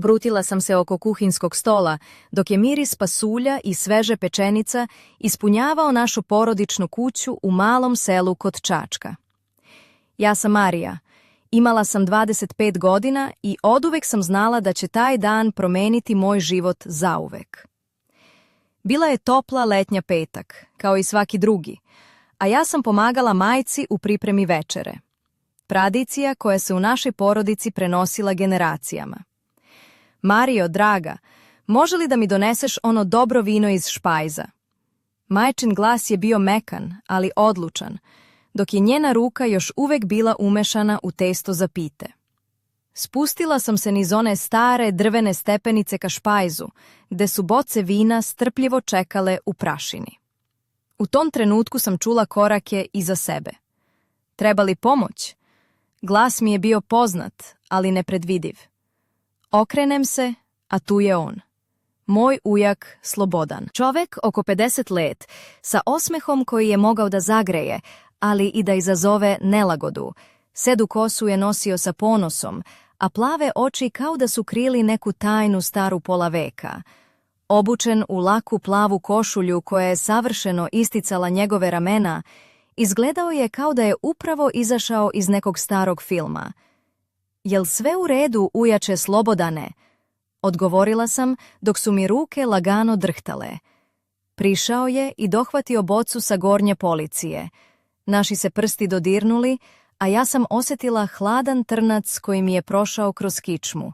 Vrutila sam se oko kuhinskog stola, dok je miris pasulja i sveže pečenica ispunjavao našu porodičnu kuću u malom selu kod Čačka. Ja sam Marija. Imala sam 25 godina i oduvek sam znala da će taj dan promeniti moj život zauvek. Bila je topla letnja petak, kao i svaki drugi, a ja sam pomagala majci u pripremi večere. Tradicija koja se u našoj porodici prenosila generacijama. Mario, draga, može li da mi doneseš ono dobro vino iz špajza? Majčin glas je bio mekan, ali odlučan, dok je njena ruka još uvek bila umešana u testo za pite. Spustila sam se niz one stare drvene stepenice ka špajzu, gde su boce vina strpljivo čekale u prašini. U tom trenutku sam čula korake iza sebe. Treba li pomoć? Glas mi je bio poznat, ali nepredvidiv. Okrenem se, a tu je on. Moj ujak Slobodan. Čovek oko 50 let, sa osmehom koji je mogao da zagreje, ali i da izazove nelagodu. Sedu kosu je nosio sa ponosom, a plave oči kao da su krili neku tajnu staru pola veka. Obučen u laku plavu košulju koja je savršeno isticala njegove ramena, izgledao je kao da je upravo izašao iz nekog starog filma. Jel sve u redu, ujače Slobodane? Odgovorila sam dok su mi ruke lagano drhtale. Prišao je i dohvatio bocu sa gornje policije. Naši se prsti dodirnuli, a ja sam osjetila hladan trnac koji mi je prošao kroz kičmu.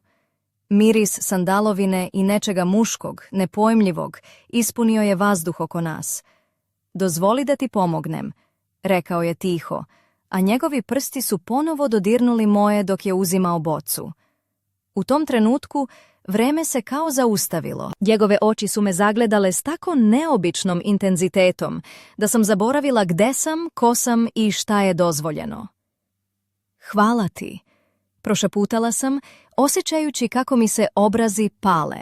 Miris sandalovine i nečega muškog, nepojmljivog, ispunio je vazduh oko nas. Dozvoli da ti pomognem, rekao je tiho, a njegovi prsti su ponovo dodirnuli moje dok je uzimao bocu. U tom trenutku vreme se kao zaustavilo. Njegove oči su me zagledale s tako neobičnom intenzitetom da sam zaboravila gde sam, ko sam i šta je dozvoljeno. Hvala ti, prošaputala sam, osjećajući kako mi se obrazi pale.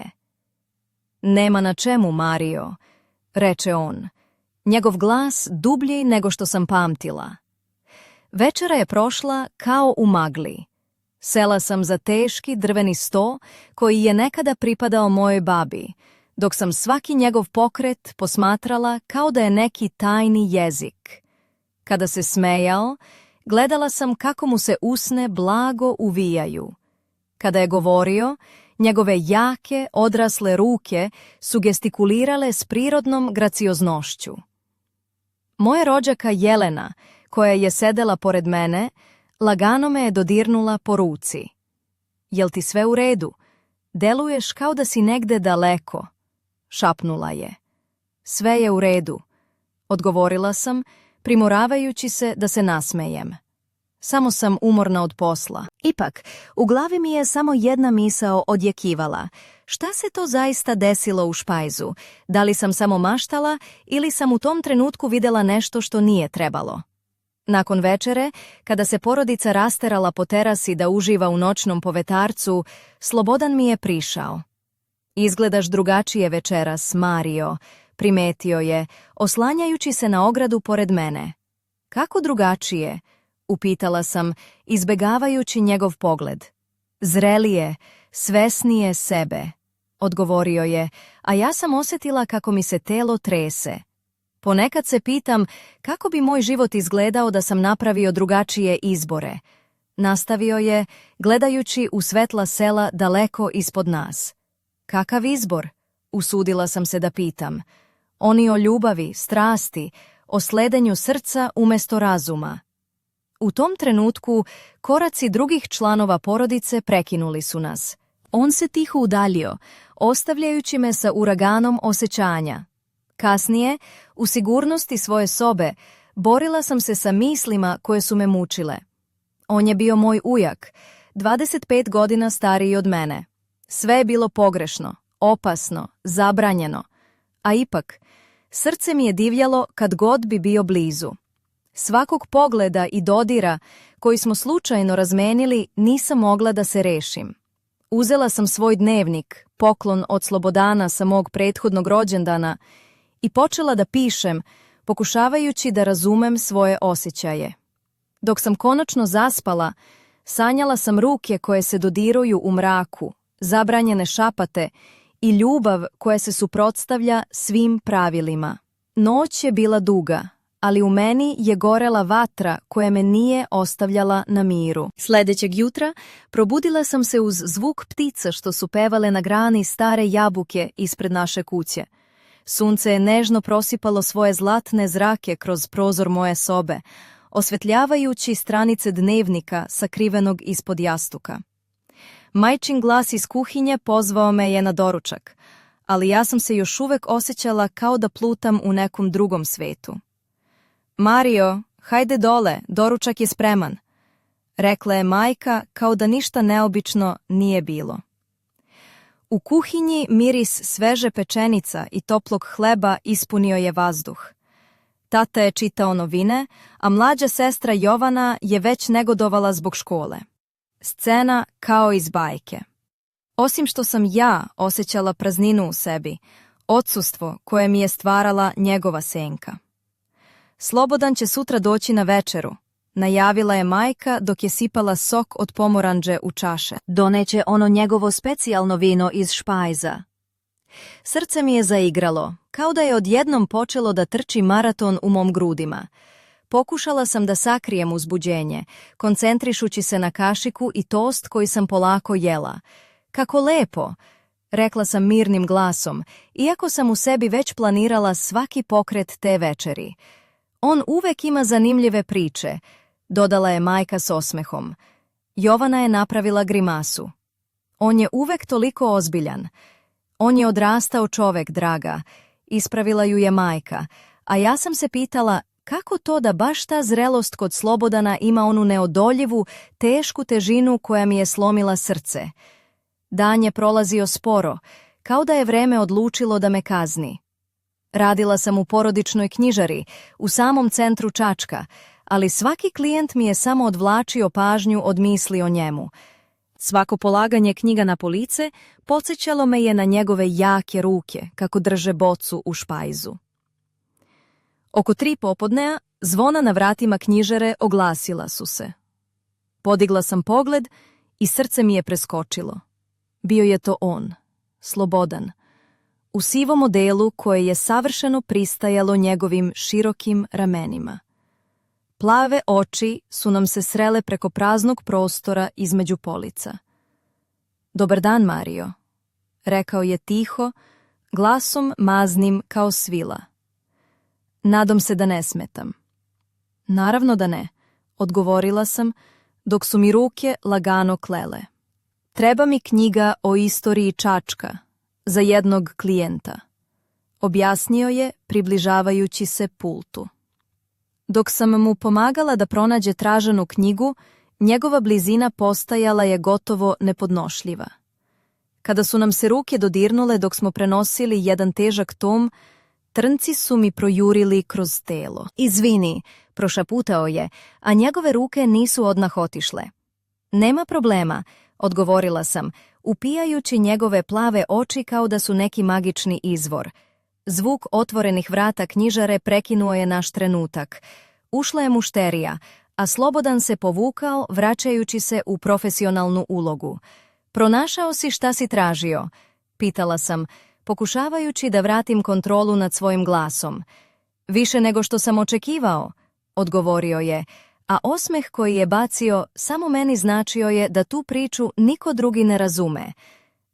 Nema na čemu, Mario, reče on. Njegov glas dublji nego što sam pamtila. Večera je prošla kao u magli. Sela sam za teški drveni sto koji je nekada pripadao mojoj babi, dok sam svaki njegov pokret posmatrala kao da je neki tajni jezik. Kada se smejao, gledala sam kako mu se usne blago uvijaju. Kada je govorio, njegove jake, odrasle ruke su gestikulirale s prirodnom gracioznošću. Moja rođaka Jelena, koja je sedela pored mene, lagano me je dodirnula po ruci. Jel ti sve u redu? Deluješ kao da si negde daleko, šapnula je. Sve je u redu, odgovorila sam, primoravajući se da se nasmejem. Samo sam umorna od posla. Ipak, u glavi mi je samo jedna misao odjekivala. Šta se to zaista desilo u špajzu? Da li sam samo maštala ili sam u tom trenutku videla nešto što nije trebalo? Nakon večere, kada se porodica rasterala po terasi da uživa u noćnom povetarcu, Slobodan mi je prišao. Izgledaš drugačije večeras, Mario, primetio je, oslanjajući se na ogradu pored mene. Kako drugačije? Upitala sam, izbegavajući njegov pogled. Zrelije, svesnije sebe, odgovorio je, a ja sam osjetila kako mi se telo trese. Ponekad se pitam kako bi moj život izgledao da sam napravio drugačije izbore. Nastavio je, gledajući u svetla sela daleko ispod nas. Kakav izbor? Usudila sam se da pitam. Oni o ljubavi, strasti, o sledenju srca umjesto razuma. U tom trenutku koraci drugih članova porodice prekinuli su nas. On se tiho udaljio, ostavljajući me sa uraganom osjećanja. Kasnije, u sigurnosti svoje sobe, borila sam se sa mislima koje su me mučile. On je bio moj ujak, 25 godina stariji od mene. Sve je bilo pogrešno, opasno, zabranjeno. A ipak, srce mi je divljalo kad god bi bio blizu. Svakog pogleda i dodira koji smo slučajno razmenili nisam mogla da se rešim. Uzela sam svoj dnevnik, poklon od Slobodana sa mog prethodnog rođendana, i počela da pišem, pokušavajući da razumem svoje osjećaje. Dok sam konačno zaspala, sanjala sam ruke koje se dodiruju u mraku, zabranjene šapate i ljubav koja se suprotstavlja svim pravilima. Noć je bila duga, ali u meni je gorela vatra koja me nije ostavljala na miru. Sljedećeg jutra probudila sam se uz zvuk ptica što su pevale na grani stare jabuke ispred naše kuće. Sunce je nežno prosipalo svoje zlatne zrake kroz prozor moje sobe, osvetljavajući stranice dnevnika sakrivenog ispod jastuka. Majčin glas iz kuhinje pozvao me je na doručak, ali ja sam se još uvek osjećala kao da plutam u nekom drugom svetu. Mario, hajde dole, doručak je spreman, rekla je majka kao da ništa neobično nije bilo. U kuhinji miris sveže pečenica i toplog hleba ispunio je vazduh. Tata je čitao novine, a mlađa sestra Jovana je već negodovala zbog škole. Scena kao iz bajke. Osim što sam ja osjećala prazninu u sebi, odsustvo koje mi je stvarala njegova senka. Slobodan će sutra doći na večeru, najavila je majka dok je sipala sok od pomorandže u čaše. Doneće ono njegovo specijalno vino iz špajza. Srce mi je zaigralo, kao da je odjednom počelo da trči maraton u mom grudima. Pokušala sam da sakrijem uzbuđenje, koncentrišući se na kašiku i tost koji sam polako jela. Kako lepo, rekla sam mirnim glasom, iako sam u sebi već planirala svaki pokret te večeri. On uvek ima zanimljive priče, dodala je majka s osmehom. Jovana je napravila grimasu. On je uvek toliko ozbiljan. On je odrastao čovek, draga, ispravila ju je majka, a ja sam se pitala kako to da baš ta zrelost kod Slobodana ima onu neodoljivu, tešku težinu koja mi je slomila srce. Dan je prolazio sporo, kao da je vreme odlučilo da me kazni. Radila sam u porodičnoj knjižari, u samom centru Čačka, ali svaki klijent mi je samo odvlačio pažnju od misli o njemu. Svako polaganje knjiga na police podsjećalo me je na njegove jake ruke, kako drže bocu u špajzu. Oko 3 popodnea zvona na vratima knjižare oglasila su se. Podigla sam pogled i srce mi je preskočilo. Bio je to on, Slobodan, u sivom odelu koje je savršeno pristajalo njegovim širokim ramenima. Plave oči su nam se srele preko praznog prostora između polica. Dobar dan, Mario, rekao je tiho, glasom maznim kao svila. Nadam se da ne smetam. Naravno da ne, odgovorila sam, dok su mi ruke lagano klele. Treba mi knjiga o istoriji Čačka, za jednog klijenta, objasnio je, približavajući se pultu. Dok sam mu pomagala da pronađe traženu knjigu, njegova blizina postajala je gotovo nepodnošljiva. Kada su nam se ruke dodirnule dok smo prenosili jedan težak tom, trnci su mi projurili kroz telo. Izvini, prošaputao je, a njegove ruke nisu odmah otišle. Nema problema, odgovorila sam, upijajući njegove plave oči kao da su neki magični izvor. Zvuk otvorenih vrata knjižare prekinuo je naš trenutak. Ušla je mušterija, a Slobodan se povukao, vraćajući se u profesionalnu ulogu. Pronašao si šta si tražio? Pitala sam, pokušavajući da vratim kontrolu nad svojim glasom. Više nego što sam očekivao, odgovorio je, a osmeh koji je bacio samo meni značio je da tu priču niko drugi ne razume.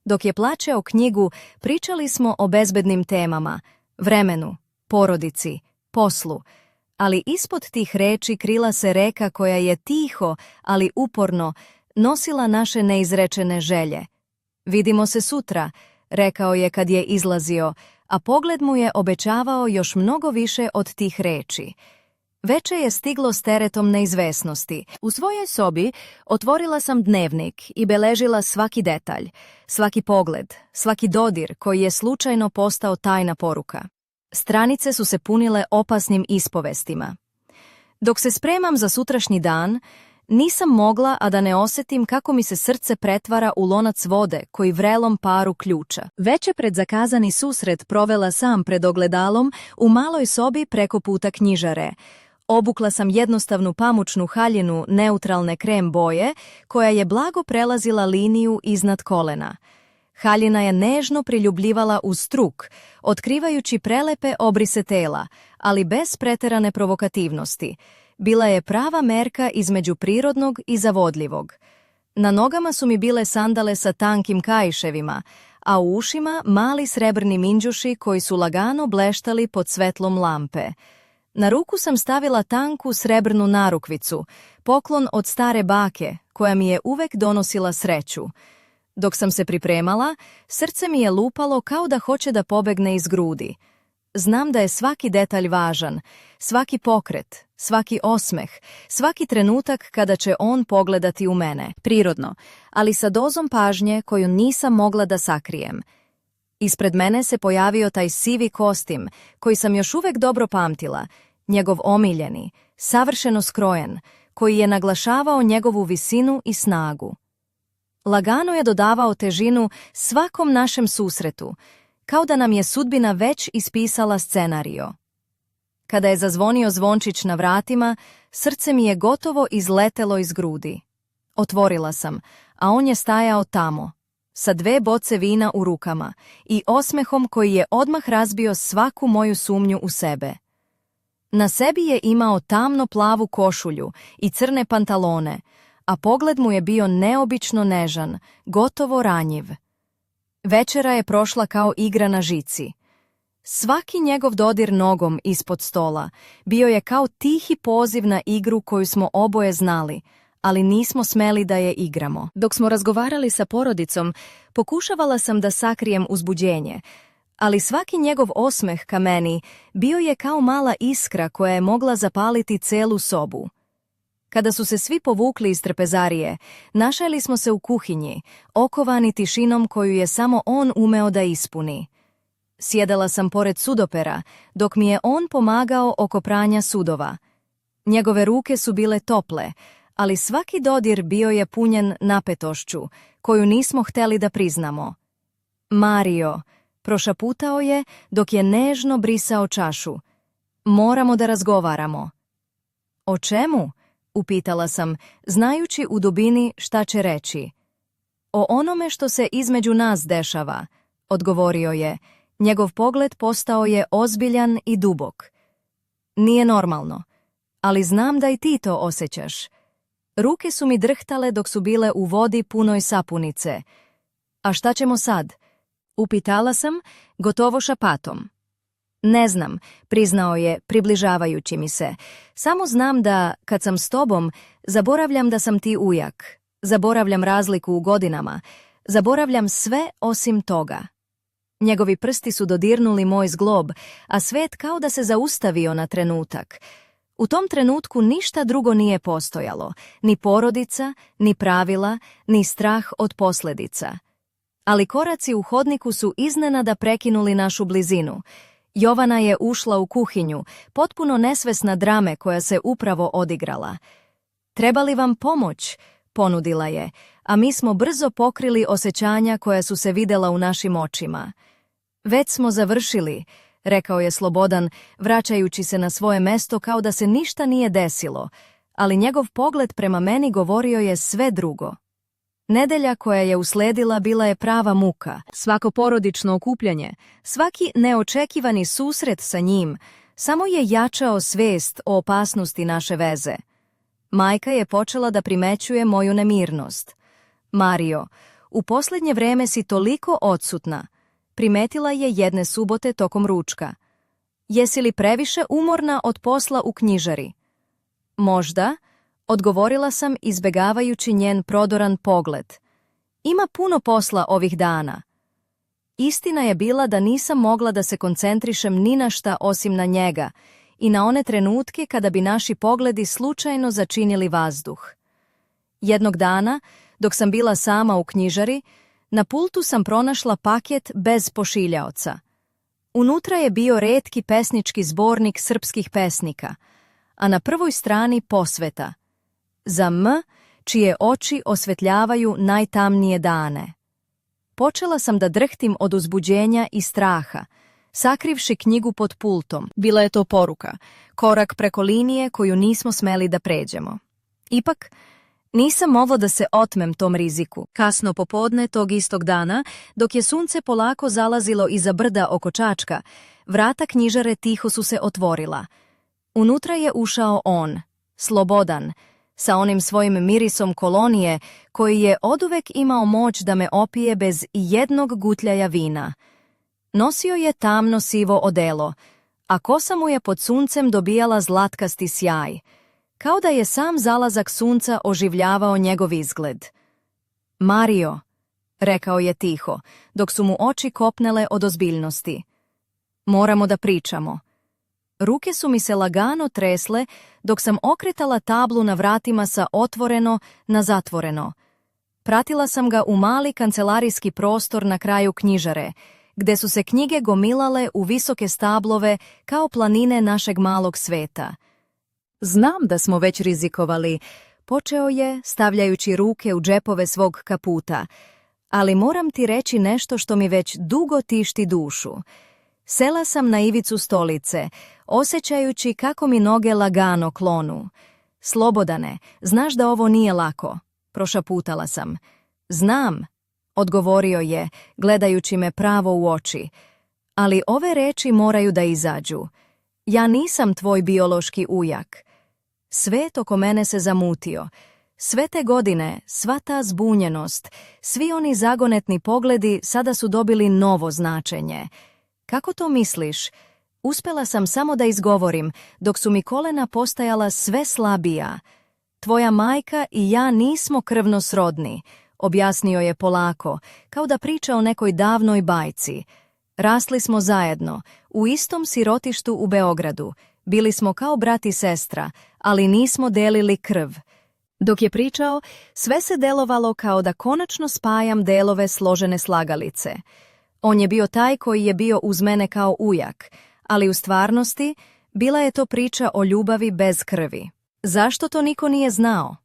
Dok je plaćao knjigu, pričali smo o bezbednim temama, vremenu, porodici, poslu, ali ispod tih reči krila se reka koja je tiho, ali uporno, nosila naše neizrečene želje. Vidimo se sutra, rekao je kad je izlazio, a pogled mu je obećavao još mnogo više od tih reči. Veče je stiglo s teretom neizvesnosti. U svojoj sobi otvorila sam dnevnik i beležila svaki detalj, svaki pogled, svaki dodir koji je slučajno postao tajna poruka. Stranice su se punile opasnim ispovestima. Dok se spremam za sutrašnji dan, nisam mogla a da ne osjetim kako mi se srce pretvara u lonac vode koji vrelom paru ključa. Veče pred zakazani susret provela sam pred ogledalom u maloj sobi preko puta knjižare. Obukla sam jednostavnu pamučnu haljinu neutralne krem boje, koja je blago prelazila liniju iznad kolena. Haljina je nežno priljubljivala uz struk, otkrivajući prelepe obrise tela, ali bez preterane provokativnosti. Bila je prava merka između prirodnog i zavodljivog. Na nogama su mi bile sandale sa tankim kaiševima, a u ušima mali srebrni minđuši koji su lagano bleštali pod svetlom lampe. Na ruku sam stavila tanku srebrnu narukvicu, poklon od stare bake, koja mi je uvek donosila sreću. Dok sam se pripremala, srce mi je lupalo kao da hoće da pobegne iz grudi. Znam da je svaki detalj važan, svaki pokret, svaki osmeh, svaki trenutak kada će on pogledati u mene. Prirodno, ali sa dozom pažnje koju nisam mogla da sakrijem. Ispred mene se pojavio taj sivi kostim, koji sam još uvek dobro pamtila, njegov omiljeni, savršeno skrojen, koji je naglašavao njegovu visinu i snagu. Lagano je dodavao težinu svakom našem susretu, kao da nam je sudbina već ispisala scenario. Kada je zazvonio zvončić na vratima, srce mi je gotovo izletelo iz grudi. Otvorila sam, a on je stajao tamo, sa 2 boce vina u rukama i osmehom koji je odmah razbio svaku moju sumnju u sebe. Na sebi je imao tamno plavu košulju i crne pantalone, a pogled mu je bio neobično nežan, gotovo ranjiv. Večera je prošla kao igra na žici. Svaki njegov dodir nogom ispod stola bio je kao tihi poziv na igru koju smo oboje znali, ali nismo smeli da je igramo. Dok smo razgovarali sa porodicom, pokušavala sam da sakrijem uzbuđenje, ali svaki njegov osmeh ka meni bio je kao mala iskra koja je mogla zapaliti celu sobu. Kada su se svi povukli iz trpezarije, našli smo se u kuhinji, okovani tišinom koju je samo on umeo da ispuni. Sjedala sam pored sudopera, dok mi je on pomagao oko pranja sudova. Njegove ruke su bile tople, ali svaki dodir bio je punjen napetošću, koju nismo hteli da priznamo. Mario, prošaputao je dok je nežno brisao čašu. Moramo da razgovaramo. O čemu? Upitala sam, znajući u dubini šta će reći. O onome što se između nas dešava, odgovorio je. Njegov pogled postao je ozbiljan i dubok. Nije normalno, ali znam da i ti to osjećaš. Ruke su mi drhtale dok su bile u vodi punoj sapunice. A šta ćemo sad? Upitala sam, gotovo šapatom. Ne znam, priznao je, približavajući mi se. Samo znam da, kad sam s tobom, zaboravljam da sam ti ujak. Zaboravljam razliku u godinama. Zaboravljam sve osim toga. Njegovi prsti su dodirnuli moj zglob, a svet kao da se zaustavio na trenutak. U tom trenutku ništa drugo nije postojalo, ni porodica, ni pravila, ni strah od posljedica. Ali koraci u hodniku su iznenada prekinuli našu blizinu. Jovana je ušla u kuhinju, potpuno nesvesna drame koja se upravo odigrala. Treba li vam pomoć? Ponudila je, a mi smo brzo pokrili osjećanja koja su se videla u našim očima. Već smo završili, rekao je Slobodan, vraćajući se na svoje mesto kao da se ništa nije desilo, ali njegov pogled prema meni govorio je sve drugo. Nedelja koja je usledila bila je prava muka. Svako porodično okupljanje, svaki neočekivani susret sa njim, samo je jačao svest o opasnosti naše veze. Majka je počela da primećuje moju nemirnost. Mario, u posljednje vreme si toliko odsutna, primetila je jedne subote tokom ručka. Jesi li previše umorna od posla u knjižari? Možda, odgovorila sam izbegavajući njen prodoran pogled. Ima puno posla ovih dana. Istina je bila da nisam mogla da se koncentrišem ni na šta osim na njega i na one trenutke kada bi naši pogledi slučajno začinili vazduh. Jednog dana, dok sam bila sama u knjižari, na pultu sam pronašla paket bez pošiljaoca. Unutra je bio retki pesnički zbornik srpskih pesnika, a na prvoj strani posveta. Za M, čije oči osvetljavaju najtamnije dane. Počela sam da drhtim od uzbuđenja i straha, sakrivši knjigu pod pultom. Bila je to poruka, korak preko linije koju nismo smeli da pređemo. Ipak, nisam ovo da se otmem tom riziku. Kasno popodne tog istog dana, dok je sunce polako zalazilo iza brda oko Čačka, vrata knjižare tiho su se otvorila. Unutra je ušao on, Slobodan, sa onim svojim mirisom kolonije koji je oduvek imao moć da me opije bez jednog gutljaja vina. Nosio je tamno sivo odelo, a kosa mu je pod suncem dobijala zlatkasti sjaj, kao da je sam zalazak sunca oživljavao njegov izgled. Mario, rekao je tiho, dok su mu oči kopnele od ozbiljnosti. Moramo da pričamo. Ruke su mi se lagano tresle dok sam okretala tablu na vratima sa otvoreno na zatvoreno. Pratila sam ga u mali kancelarijski prostor na kraju knjižare, gde su se knjige gomilale u visoke stablove kao planine našeg malog sveta. Znam da smo već rizikovali, počeo je stavljajući ruke u džepove svog kaputa, ali moram ti reći nešto što mi već dugo tišti dušu. Sela sam na ivicu stolice, osjećajući kako mi noge lagano klonu. Slobodane, znaš da ovo nije lako, prošaputala sam. Znam, odgovorio je, gledajući me pravo u oči, ali ove reči moraju da izađu. Ja nisam tvoj biološki ujak. Svet oko mene se zamutio. Sve te godine, sva ta zbunjenost, svi oni zagonetni pogledi sada su dobili novo značenje. Kako to misliš? Uspela sam samo da izgovorim, dok su mi kolena postajala sve slabija. Tvoja majka i ja nismo krvno srodni, objasnio je polako, kao da priča o nekoj davnoj bajci. Rasli smo zajedno, u istom sirotištu u Beogradu. Bili smo kao brat i sestra, ali nismo delili krv. Dok je pričao, sve se delovalo kao da konačno spajam delove složene slagalice. On je bio taj koji je bio uz mene kao ujak, ali u stvarnosti bila je to priča o ljubavi bez krvi. Zašto to niko nije znao?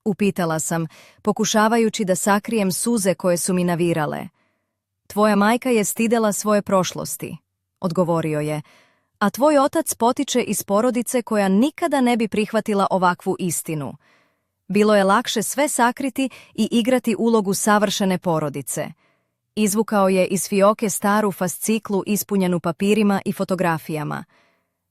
Upitala sam, pokušavajući da sakrijem suze koje su mi navirale. Tvoja majka je stidela svoje prošlosti, odgovorio je, a tvoj otac potiče iz porodice koja nikada ne bi prihvatila ovakvu istinu. Bilo je lakše sve sakriti i igrati ulogu savršene porodice. Izvukao je iz fioke staru fasciklu ispunjenu papirima i fotografijama.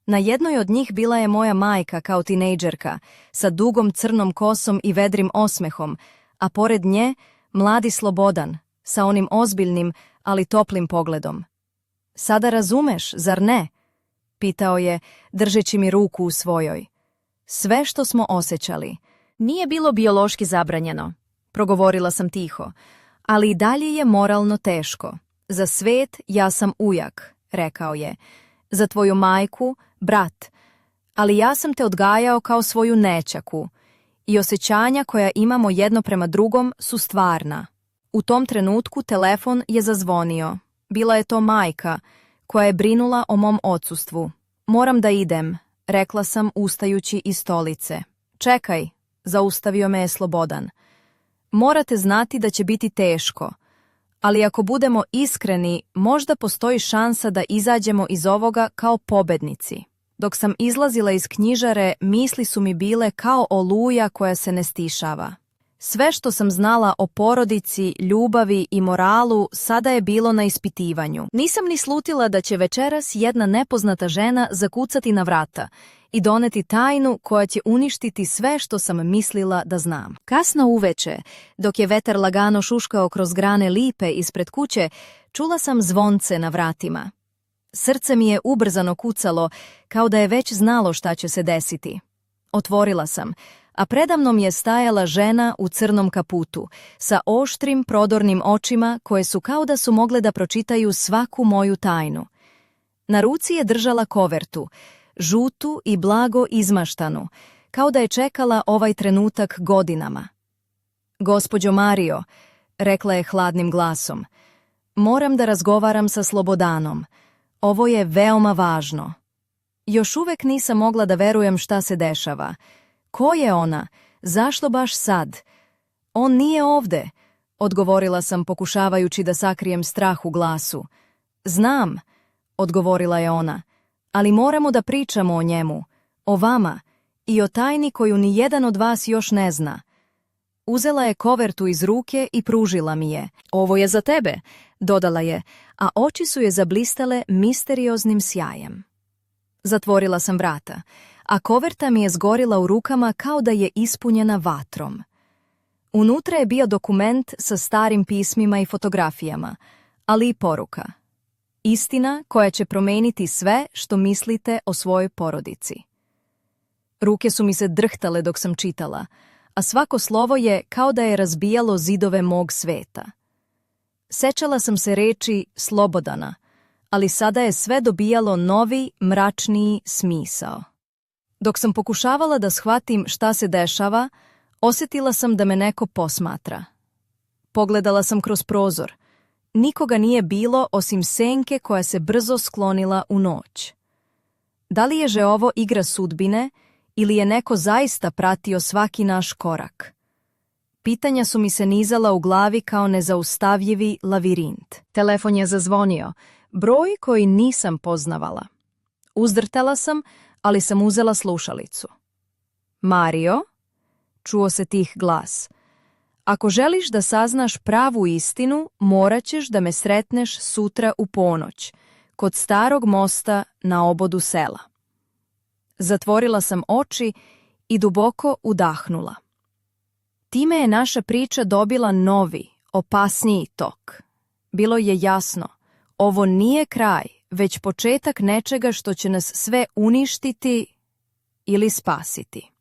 Na jednoj od njih bila je moja majka kao tinejdžerka, sa dugom crnom kosom i vedrim osmehom, a pored nje mladi Slobodan, sa onim ozbiljnim, ali toplim pogledom. Sada razumeš, zar ne? Pitao je, držeći mi ruku u svojoj. Sve što smo osjećali. Nije bilo biološki zabranjeno, progovorila sam tiho, ali i dalje je moralno teško. Za svet ja sam ujak, rekao je. Za tvoju majku, brat. Ali ja sam te odgajao kao svoju nećaku. I osjećanja koja imamo jedno prema drugom su stvarna. U tom trenutku telefon je zazvonio. Bila je to majka, koja je brinula o mom odsustvu. Moram da idem, rekla sam ustajući iz stolice. Čekaj, zaustavio me je Slobodan. Morate znati da će biti teško, ali ako budemo iskreni, možda postoji šansa da izađemo iz ovoga kao pobednici. Dok sam izlazila iz knjižare, misli su mi bile kao oluja koja se ne stišava. Sve što sam znala o porodici, ljubavi i moralu sada je bilo na ispitivanju. Nisam ni slutila da će večeras jedna nepoznata žena zakucati na vrata i doneti tajnu koja će uništiti sve što sam mislila da znam. Kasno uveče, dok je vetar lagano šuškao kroz grane lipe ispred kuće, čula sam zvonce na vratima. Srce mi je ubrzano kucalo, kao da je već znalo šta će se desiti. Otvorila sam, a predamnom je stajala žena u crnom kaputu, sa oštrim, prodornim očima koje su kao da su mogle da pročitaju svaku moju tajnu. Na ruci je držala kovertu, žutu i blago izmaštanu, kao da je čekala ovaj trenutak godinama. Gospođo Mario, rekla je hladnim glasom, moram da razgovaram sa Slobodanom. Ovo je veoma važno. Još uvek nisam mogla da verujem šta se dešava. Ko je ona? Zašto baš sad? On nije ovde, odgovorila sam pokušavajući da sakrijem strah u glasu. Znam, odgovorila je ona, ali moramo da pričamo o njemu, o vama i o tajni koju ni jedan od vas još ne zna. Uzela je kovertu iz ruke i pružila mi je. Ovo je za tebe, dodala je, a oči su je zablistale misterioznim sjajem. Zatvorila sam vrata, a koverta mi je zgorila u rukama kao da je ispunjena vatrom. Unutra je bio dokument sa starim pismima i fotografijama, ali i poruka. Istina koja će promijeniti sve što mislite o svojoj porodici. Ruke su mi se drhtale dok sam čitala, a svako slovo je kao da je razbijalo zidove mog sveta. Sećala sam se reči Slobodana, ali sada je sve dobijalo novi, mračniji smisao. Dok sam pokušavala da shvatim šta se dešava, osjetila sam da me neko posmatra. Pogledala sam kroz prozor. Nikoga nije bilo osim senke koja se brzo sklonila u noć. Da li je ovo igra sudbine ili je neko zaista pratio svaki naš korak? Pitanja su mi se nizala u glavi kao nezaustavljivi lavirint. Telefon je zazvonio, broj koji nisam poznavala. Uzdrtala sam, ali sam uzela slušalicu. Mario? Čuo se tih glas. Ako želiš da saznaš pravu istinu, morat ćeš da me sretneš sutra u ponoć, kod starog mosta na obodu sela. Zatvorila sam oči i duboko udahnula. Time je naša priča dobila novi, opasniji tok. Bilo je jasno, ovo nije kraj, već početak nečega što će nas sve uništiti ili spasiti.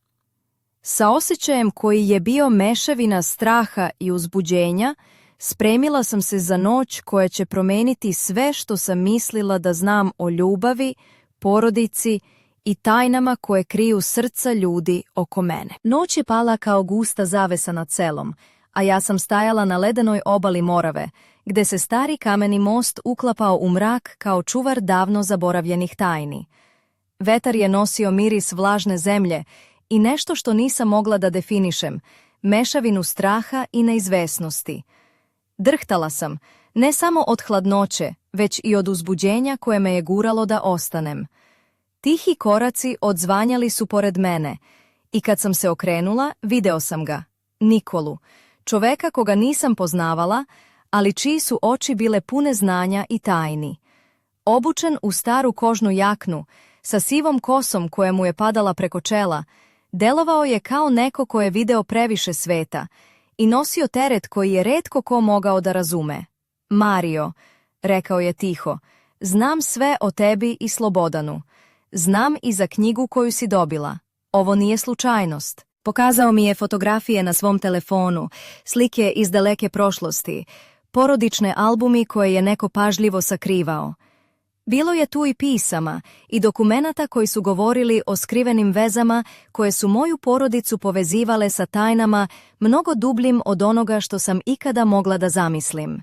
Sa osjećajem koji je bio mešavina straha i uzbuđenja, spremila sam se za noć koja će promijeniti sve što sam mislila da znam o ljubavi, porodici i tajnama koje kriju srca ljudi oko mene. Noć je pala kao gusta zavesa nad selom, a ja sam stajala na ledenoj obali Morave, gde se stari kameni most uklapao u mrak kao čuvar davno zaboravljenih tajni. Vetar je nosio miris vlažne zemlje i nešto što nisam mogla da definišem, mešavinu straha i neizvesnosti. Drhtala sam, ne samo od hladnoće, već i od uzbuđenja koje me je guralo da ostanem. Tihi koraci odzvanjali su pored mene i kad sam se okrenula, video sam ga, Nikolu, čoveka koga nisam poznavala, ali čiji su oči bile pune znanja i tajni. Obučen u staru kožnu jaknu, sa sivom kosom koja mu je padala preko čela, delovao je kao neko ko je video previše sveta i nosio teret koji je retko ko mogao da razume. Mario, rekao je tiho, znam sve o tebi i Slobodanu. Znam i za knjigu koju si dobila. Ovo nije slučajnost. Pokazao mi je fotografije na svom telefonu, slike iz daleke prošlosti, porodične albumi koje je neko pažljivo sakrivao. Bilo je tu i pisama i dokumenata koji su govorili o skrivenim vezama koje su moju porodicu povezivale sa tajnama mnogo dubljim od onoga što sam ikada mogla da zamislim.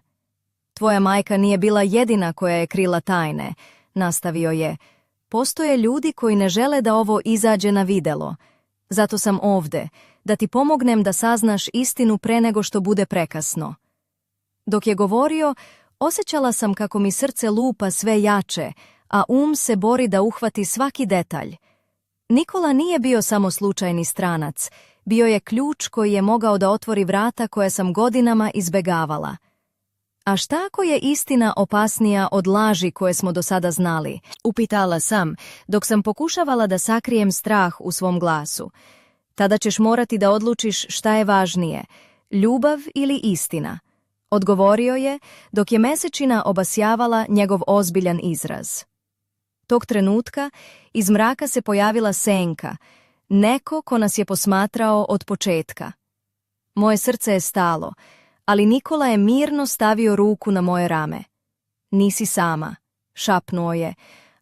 Tvoja majka nije bila jedina koja je krila tajne, nastavio je. Postoje ljudi koji ne žele da ovo izađe na videlo. Zato sam ovde, da ti pomognem da saznaš istinu pre nego što bude prekasno. Dok je govorio, osjećala sam kako mi srce lupa sve jače, a se bori da uhvati svaki detalj. Nikola nije bio samo slučajni stranac, bio je ključ koji je mogao da otvori vrata koje sam godinama izbegavala. A šta ako je istina opasnija od laži koje smo do sada znali? Upitala sam, dok sam pokušavala da sakrijem strah u svom glasu. Tada ćeš morati da odlučiš šta je važnije, ljubav ili istina. Odgovorio je, dok je mesečina obasjavala njegov ozbiljan izraz. Tog trenutka iz mraka se pojavila senka, neko ko nas je posmatrao od početka. Moje srce je stalo, ali Nikola je mirno stavio ruku na moje rame. Nisi sama, šapnuo je,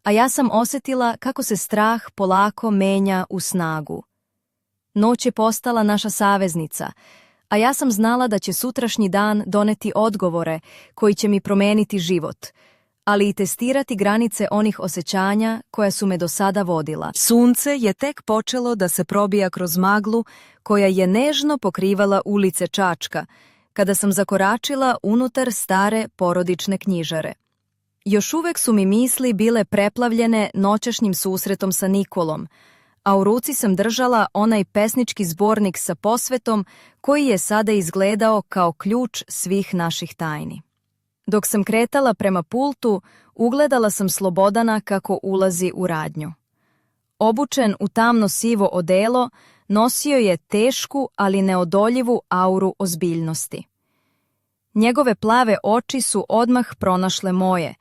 a ja sam osjetila kako se strah polako menja u snagu. Noć je postala naša saveznica, a ja sam znala da će sutrašnji dan doneti odgovore koji će mi promeniti život, ali i testirati granice onih osjećanja koja su me do sada vodila. Sunce je tek počelo da se probija kroz maglu koja je nežno pokrivala ulice Čačka, kada sam zakoračila unutar stare porodične knjižare. Još uvek su mi misli bile preplavljene noćašnjim susretom sa Nikolom, a u ruci sam držala onaj pesnički zbornik sa posvetom koji je sada izgledao kao ključ svih naših tajni. Dok sam kretala prema pultu, ugledala sam Slobodana kako ulazi u radnju. Obučen u tamno-sivo odelo, nosio je tešku, ali neodoljivu auru ozbiljnosti. Njegove plave oči su odmah pronašle moje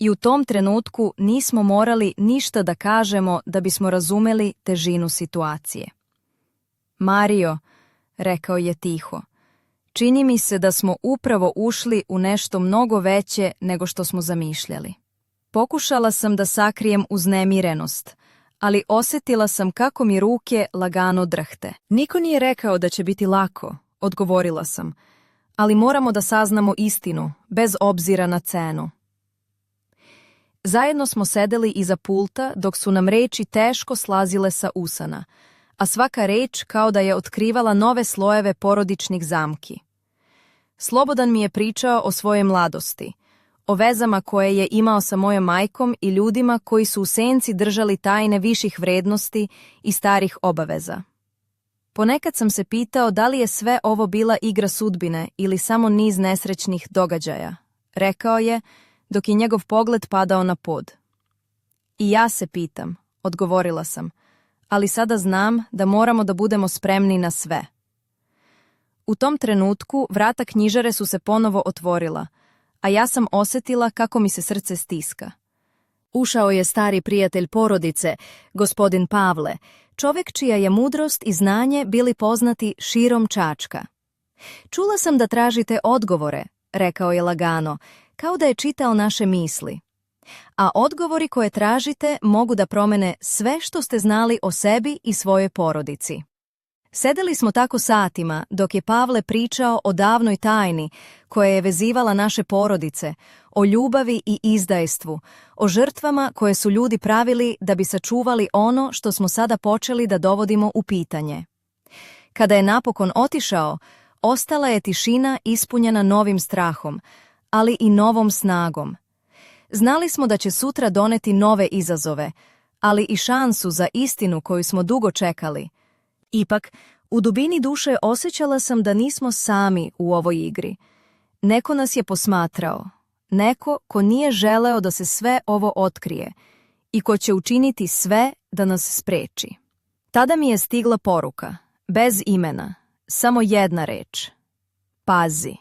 i u tom trenutku nismo morali ništa da kažemo da bismo razumeli težinu situacije. Mario, rekao je tiho, čini mi se da smo upravo ušli u nešto mnogo veće nego što smo zamišljali. Pokušala sam da sakrijem uznemirenost, ali osjetila sam kako mi ruke lagano drhte. Niko nije rekao da će biti lako, odgovorila sam, ali moramo da saznamo istinu, bez obzira na cenu. Zajedno smo sedeli iza pulta dok su nam reči teško slazile sa usana, a svaka reč kao da je otkrivala nove slojeve porodičnih zamki. Slobodan mi je pričao o svojoj mladosti, o vezama koje je imao sa mojom majkom i ljudima koji su u senci držali tajne viših vrednosti i starih obaveza. Ponekad sam se pitao da li je sve ovo bila igra sudbine ili samo niz nesrećnih događaja, rekao je, dok je njegov pogled padao na pod. I ja se pitam, odgovorila sam, ali sada znam da moramo da budemo spremni na sve. U tom trenutku vrata knjižare su se ponovo otvorila, a ja sam osjetila kako mi se srce stiska. Ušao je stari prijatelj porodice, gospodin Pavle, čovjek čija je mudrost i znanje bili poznati širom Čačka. Čula sam da tražite odgovore, rekao je lagano, kao da je čitao naše misli. A odgovori koje tražite mogu da promene sve što ste znali o sebi i svojoj porodici. Sedeli smo tako satima dok je Pavle pričao o davnoj tajni koja je vezivala naše porodice, o ljubavi i izdajstvu, o žrtvama koje su ljudi pravili da bi sačuvali ono što smo sada počeli da dovodimo u pitanje. Kada je napokon otišao, ostala je tišina ispunjena novim strahom, ali i novom snagom. Znali smo da će sutra doneti nove izazove, ali i šansu za istinu koju smo dugo čekali. Ipak, u dubini duše osjećala sam da nismo sami u ovoj igri. Neko nas je posmatrao, neko ko nije želeo da se sve ovo otkrije i ko će učiniti sve da nas spreči. Tada mi je stigla poruka, bez imena, samo jedna reč. Pazi.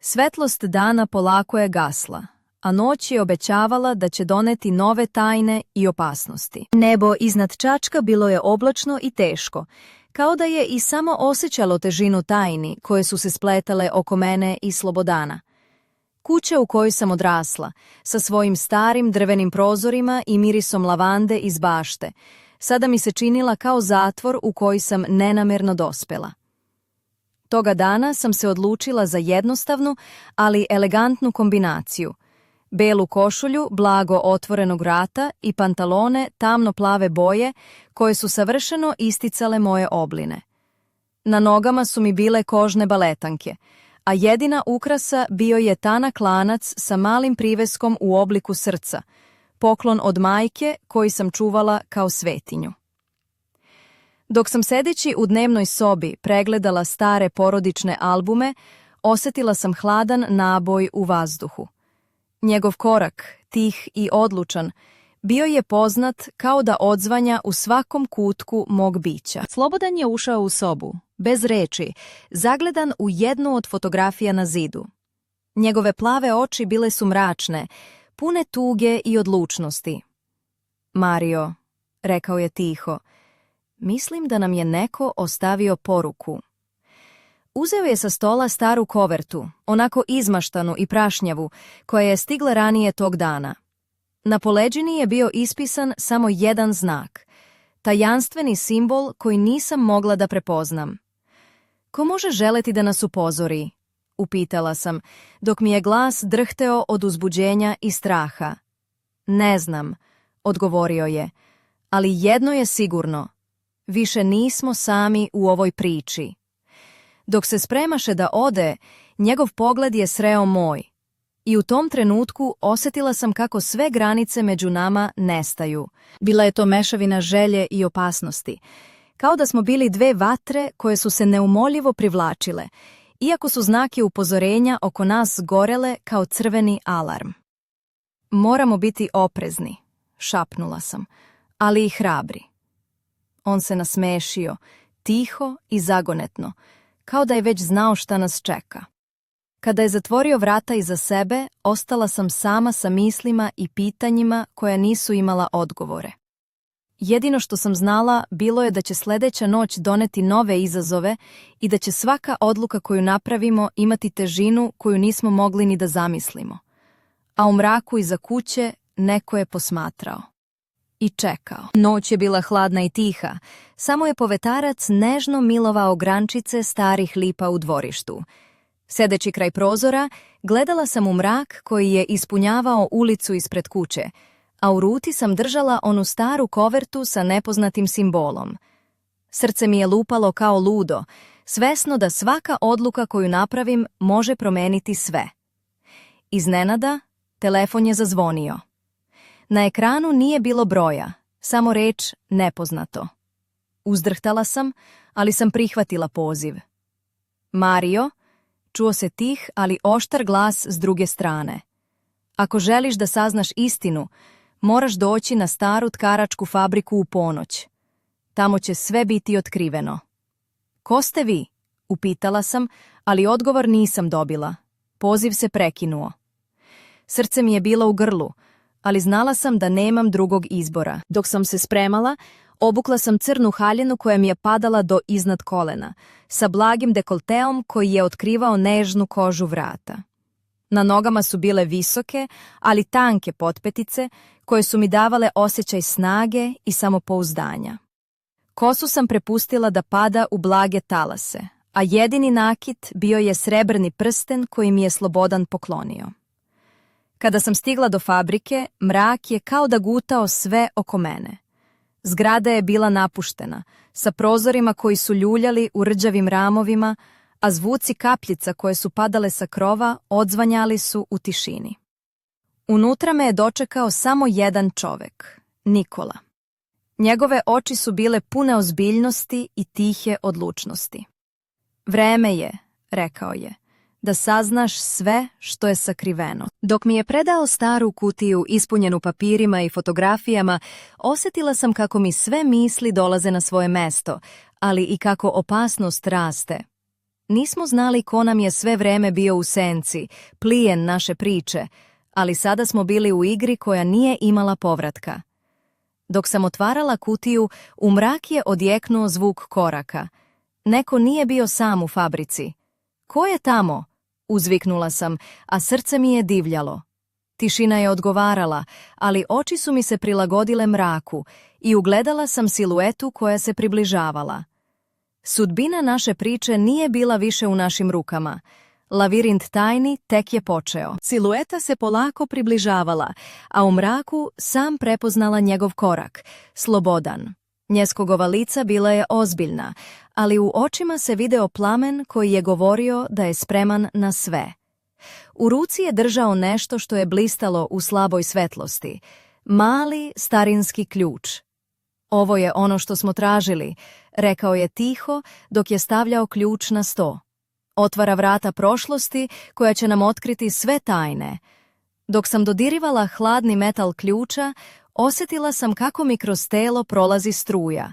Svetlost dana polako je gasla, a noć je obećavala da će doneti nove tajne i opasnosti. Nebo iznad Čačka bilo je oblačno i teško, kao da je i samo osjećalo težinu tajni koje su se spletale oko mene i Slobodana. Kuća u kojoj sam odrasla, sa svojim starim drvenim prozorima i mirisom lavande iz bašte, sada mi se činila kao zatvor u koji sam nenamerno dospela. Toga dana sam se odlučila za jednostavnu, ali elegantnu kombinaciju. Belu košulju, blago otvorenog vrata i pantalone tamno-plave boje koje su savršeno isticale moje obline. Na nogama su mi bile kožne baletanke, a jedina ukrasa bio je tanak lanac sa malim priveskom u obliku srca, poklon od majke koji sam čuvala kao svetinju. Dok sam sedeći u dnevnoj sobi pregledala stare porodične albume, osjetila sam hladan naboj u vazduhu. Njegov korak, tih i odlučan, bio je poznat kao da odzvanja u svakom kutku mog bića. Slobodan je ušao u sobu, bez reči, zagledan u jednu od fotografija na zidu. Njegove plave oči bile su mračne, pune tuge i odlučnosti. Mario, rekao je tiho, mislim da nam je neko ostavio poruku. Uzeo je sa stola staru kovertu, onako izmaštanu i prašnjavu, koja je stigla ranije tog dana. Na poleđini je bio ispisan samo jedan znak, tajanstveni simbol koji nisam mogla da prepoznam. Ko može želeti da nas upozori? Upitala sam, dok mi je glas drhteo od uzbuđenja i straha. Ne znam, odgovorio je, ali jedno je sigurno. Više nismo sami u ovoj priči. Dok se spremaše da ode, njegov pogled je sreo moj. I u tom trenutku osjetila sam kako sve granice među nama nestaju. Bila je to mešavina želje i opasnosti. Kao da smo bili dve vatre koje su se neumoljivo privlačile, iako su znaki upozorenja oko nas gorele kao crveni alarm. Moramo biti oprezni, šapnula sam, ali i hrabri. On se nasmešio, tiho i zagonetno, kao da je već znao šta nas čeka. Kada je zatvorio vrata iza sebe, ostala sam sama sa mislima i pitanjima koja nisu imala odgovore. Jedino što sam znala bilo je da će sljedeća noć doneti nove izazove i da će svaka odluka koju napravimo imati težinu koju nismo mogli ni da zamislimo. A u mraku iza kuće neko je posmatrao. I čekao. Noć je bila hladna i tiha, samo je povetarac nežno milovao grančice starih lipa u dvorištu. Sedeći kraj prozora, gledala sam u mrak koji je ispunjavao ulicu ispred kuće, a u ruci sam držala onu staru kovertu sa nepoznatim simbolom. Srce mi je lupalo kao ludo, svesno da svaka odluka koju napravim može promeniti sve. Iznenada, telefon je zazvonio. Na ekranu nije bilo broja, samo reč nepoznato. Uzdrhtala sam, ali sam prihvatila poziv. Mario, čuo se tih, ali oštar glas s druge strane. Ako želiš da saznaš istinu, moraš doći na staru tkaračku fabriku u ponoć. Tamo će sve biti otkriveno. Ko ste vi? Upitala sam, ali odgovor nisam dobila. Poziv se prekinuo. Srce mi je bilo u grlu, ali znala sam da nemam drugog izbora. Dok sam se spremala, obukla sam crnu haljinu koja mi je padala do iznad kolena, sa blagim dekolteom koji je otkrivao nežnu kožu vrata. Na nogama su bile visoke, ali tanke potpetice, koje su mi davale osjećaj snage i samopouzdanja. Kosu sam prepustila da pada u blage talase, a jedini nakit bio je srebrni prsten koji mi je Slobodan poklonio. Kada sam stigla do fabrike, mrak je kao da gutao sve oko mene. Zgrada je bila napuštena, sa prozorima koji su ljuljali u rđavim ramovima, a zvuci kapljica koje su padale sa krova odzvanjali su u tišini. Unutra me je dočekao samo jedan čovek, Nikola. Njegove oči su bile pune ozbiljnosti i tihe odlučnosti. Vreme je, rekao je, da saznaš sve što je sakriveno. Dok mi je predao staru kutiju ispunjenu papirima i fotografijama, osjetila sam kako mi sve misli dolaze na svoje mesto, ali i kako opasnost raste. Nismo znali ko nam je sve vreme bio u senci, plijen naše priče, ali sada smo bili u igri koja nije imala povratka. Dok sam otvarala kutiju, u mrak je odjeknuo zvuk koraka. Neko nije bio sam u fabrici. Ko je tamo? Uzviknula sam, a srce mi je divljalo. Tišina je odgovarala, ali oči su mi se prilagodile mraku i ugledala sam siluetu koja se približavala. Sudbina naše priče nije bila više u našim rukama. Lavirint tajni tek je počeo. Silueta se polako približavala, a u mraku sam prepoznala njegov korak, Slobodan. Njeskogova lica bila je ozbiljna, ali u očima se video plamen koji je govorio da je spreman na sve. U ruci je držao nešto što je blistalo u slaboj svetlosti. Mali starinski ključ. Ovo je ono što smo tražili, rekao je tiho dok je stavljao ključ na sto. Otvara vrata prošlosti koja će nam otkriti sve tajne. Dok sam dodirivala hladni metal ključa, osjetila sam kako mi kroz telo prolazi struja.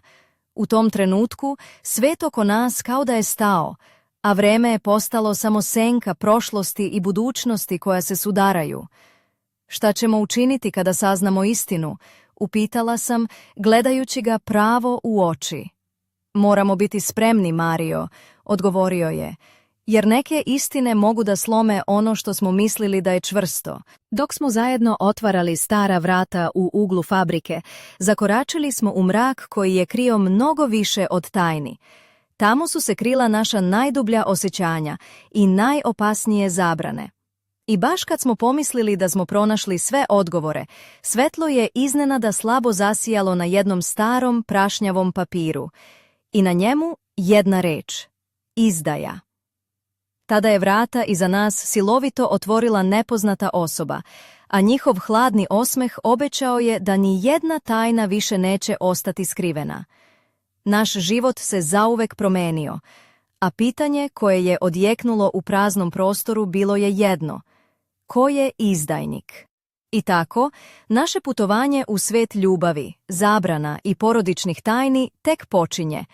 U tom trenutku svet oko nas kao da je stao, a vreme je postalo samo senka prošlosti i budućnosti koja se sudaraju. Šta ćemo učiniti kada saznamo istinu? Upitala sam, gledajući ga pravo u oči. Moramo biti spremni, Mario, odgovorio je, jer neke istine mogu da slome ono što smo mislili da je čvrsto. Dok smo zajedno otvarali stara vrata u uglu fabrike, zakoračili smo u mrak koji je krio mnogo više od tajni. Tamo su se krila naša najdublja osjećanja i najopasnije zabrane. I baš kad smo pomislili da smo pronašli sve odgovore, svetlo je iznenada slabo zasijalo na jednom starom prašnjavom papiru. I na njemu jedna reč – izdaja. Tada je vrata iza nas silovito otvorila nepoznata osoba, a njihov hladni osmeh obećao je da ni jedna tajna više neće ostati skrivena. Naš život se zauvek promenio, a pitanje koje je odjeknulo u praznom prostoru bilo je jedno: ko je izdajnik? I tako, naše putovanje u svet ljubavi, zabrana i porodičnih tajni tek počinje,